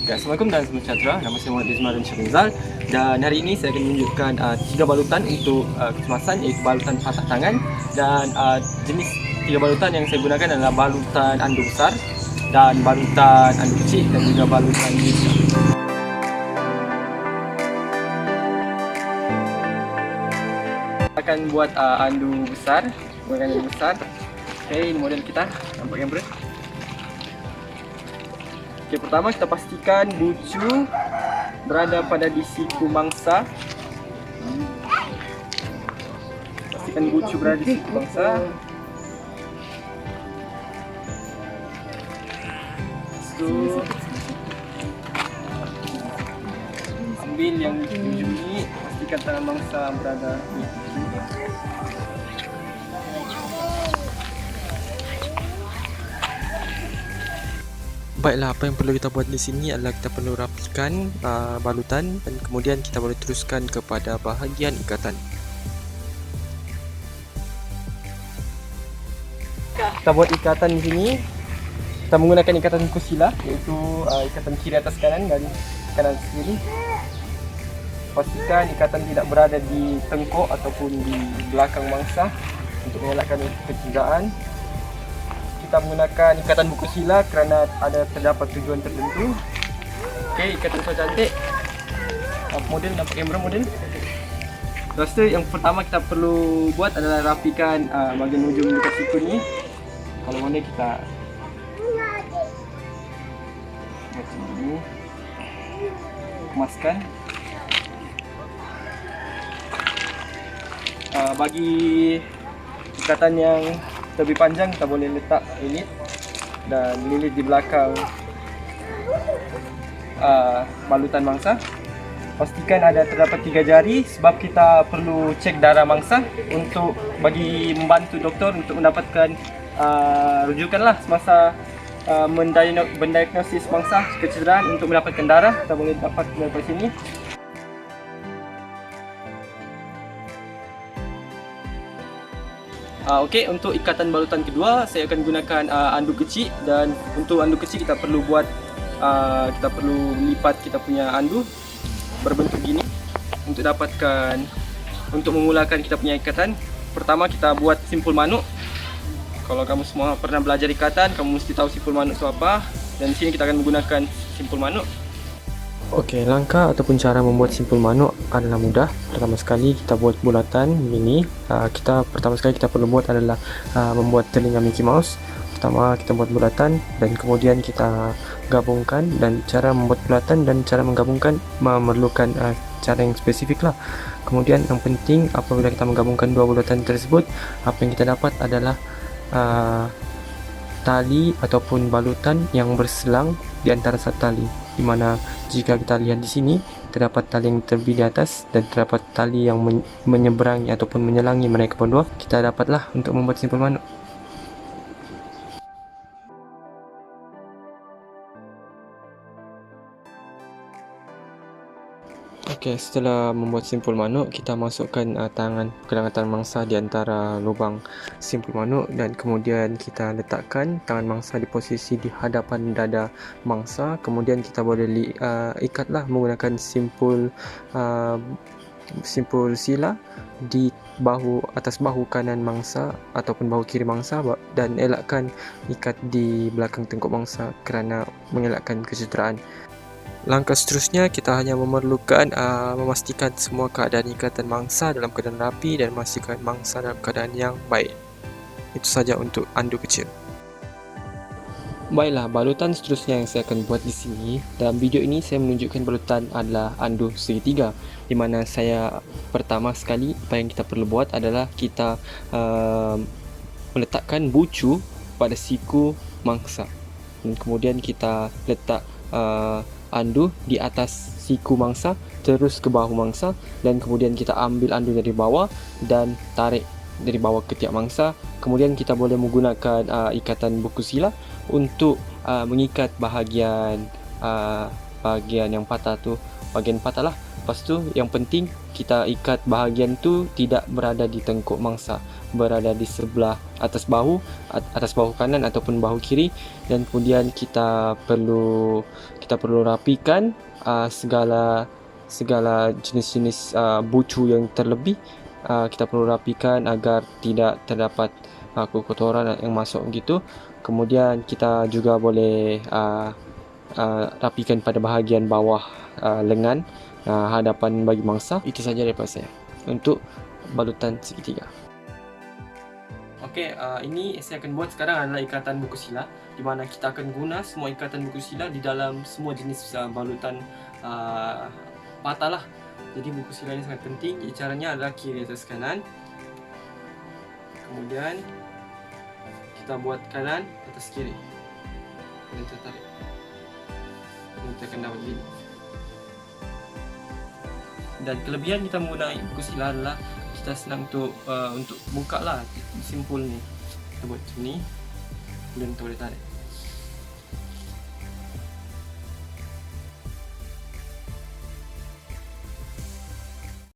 Assalamualaikum dan salam sejahtera. Nama saya Muhammad Izmarin Syahrizal dan hari ini saya akan menunjukkan 3 balutan untuk kecemasan, iaitu balutan patah tangan dan jenis 3 balutan yang saya gunakan adalah balutan andu besar dan balutan andu kecil dan juga balutan besar. Kita akan buat andu besar, Okay, ini model kita, nampak kamera. Okay, pertama kita pastikan bucu berada pada di siku mangsa. Pastikan bucu berada di siku mangsa. So, ambil yang bucu ini, pastikan tangan mangsa berada di bucu. Baiklah, apa yang perlu kita buat di sini adalah kita perlu rapikan balutan dan kemudian kita boleh teruskan kepada bahagian ikatan. Kita buat ikatan di sini. Kita menggunakan ikatan kusila, iaitu ikatan kiri atas kanan dan kanan kiri. Pastikan ikatan tidak berada di tengkuk ataupun di belakang mangsa untuk mengelakkan kecederaan. Kita menggunakan ikatan buku sila kerana terdapat tujuan tertentu. Okey, ikatan so cantik. Model, nampak kamera model. Lepas tu yang pertama kita perlu buat adalah rapikan bahagian ujung dekat siku ni. Kalau mana kita macam ni, kemaskan. Bagi ikatan yang lebih panjang kita boleh letak lilit dan lilit di belakang balutan mangsa. Pastikan terdapat 3 jari sebab kita perlu cek darah mangsa untuk bagi membantu doktor untuk mendapatkan rujukanlah semasa mendiagnosis mangsa kecederaan. Untuk mendapatkan darah kita boleh dapat dari sini. Okey, untuk ikatan balutan kedua saya akan gunakan andu kecil, dan untuk andu kecil kita perlu lipat kita punya andu berbentuk gini untuk memulakan kita punya ikatan. Pertama kita buat simpul manuk. Kalau kamu semua pernah belajar ikatan, kamu mesti tahu simpul manuk itu apa, dan di sini kita akan menggunakan simpul manuk. Okey, langkah ataupun cara membuat simpul manuk adalah mudah. Pertama sekali kita buat bulatan ini. Pertama sekali kita perlu buat adalah membuat telinga Mickey Mouse. Pertama kita buat bulatan dan kemudian kita gabungkan, dan cara membuat bulatan dan cara menggabungkan memerlukan cara yang spesifik lah. Kemudian yang penting apabila kita menggabungkan dua bulatan tersebut, apa yang kita dapat adalah tali ataupun balutan yang berselang di antara satu tali, di mana jika kita lihat di sini terdapat tali yang terlebih di atas dan terdapat tali yang menyeberangi ataupun menyelangi mereka berdua. Kita dapatlah untuk membuat simpul manuk. Okey, setelah membuat simpul manuk, kita masukkan pergelangan tangan mangsa di antara lubang simpul manuk, dan kemudian kita letakkan tangan mangsa di posisi di hadapan dada mangsa. Kemudian kita boleh ikatlah menggunakan simpul sila di atas bahu kanan mangsa ataupun bahu kiri mangsa, dan elakkan ikat di belakang tengkuk mangsa kerana mengelakkan kecederaan. Langkah seterusnya kita hanya memerlukan memastikan semua keadaan ikatan mangsa dalam keadaan rapi dan memastikan mangsa dalam keadaan yang baik. Itu saja untuk andu kecil. Baiklah, balutan seterusnya yang saya akan buat di sini. Dalam video ini saya menunjukkan balutan adalah andu segitiga, di mana saya pertama sekali apa yang kita perlu buat adalah kita meletakkan bucu pada siku mangsa, dan kemudian kita letak andu di atas siku mangsa terus ke bahu mangsa, dan kemudian kita ambil andu dari bawah dan tarik dari bawah ke tiap mangsa. Kemudian kita boleh menggunakan ikatan buku sila untuk mengikat bahagian bahagian yang patah tu bahagian patah lah. Lepas tu yang penting kita ikat bahagian tu tidak berada di tengkuk mangsa, berada di sebelah atas bahu kanan ataupun bahu kiri. Dan kemudian kita perlu rapikan segala jenis-jenis bucu yang terlebih. Kita perlu rapikan agar tidak terdapat kotoran yang masuk gitu. Kemudian kita juga boleh rapikan pada bahagian bawah lengan hadapan bagi mangsa. Itu saja daripada saya untuk balutan segitiga. Okey, ini saya akan buat sekarang adalah ikatan buku sila, di mana kita akan guna semua ikatan buku sila di dalam semua jenis balutan patah lah. Jadi buku sila ini sangat penting. Jadi caranya adalah kiri atas kanan, kemudian kita buat kanan atas kiri, dan kita tarik. Kita akan dapat begini. Dan kelebihan kita menggunakan buku sila adalah kita senang untuk buka lah simpul ni. Kita buat macam ni, kemudian kita boleh tarik.